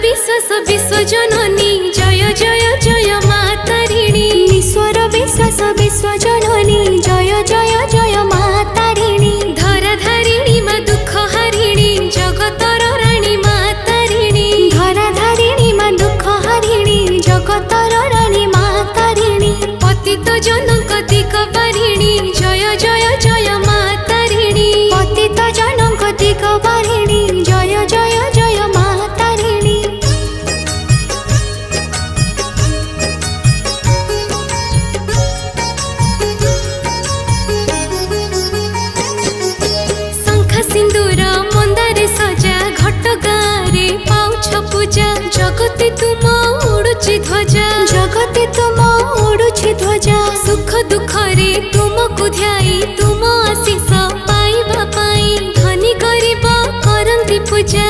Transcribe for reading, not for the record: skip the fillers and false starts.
विश्वास विश्वजननी जय जय जय मा तारिणी। ईश्वर विश्वास विश्वजननी जय जय जय मा तारिणी। धराधारिणी मा दुख हारिणी जगतर राणी मा तारिणी। धराधारिणी मा दुख हारिणी जगतर राणी मा तारिणी। पतित जनक दिग बारिणी जय जय जय मा तारिणी। पतित जनक दिग बारिणी जय जय जय मा तारिणी। शंख सिंदूर मंदारे सजा घट गारे पाउछ पूजा। जगति तुम उड़ुची ध्वजा जगति तुम उड़ुछि ध्वजा। सुख दुख रे तुमको ध्याई तुम आशीष पाइबा पाई धनी गरीब करंती पूजा।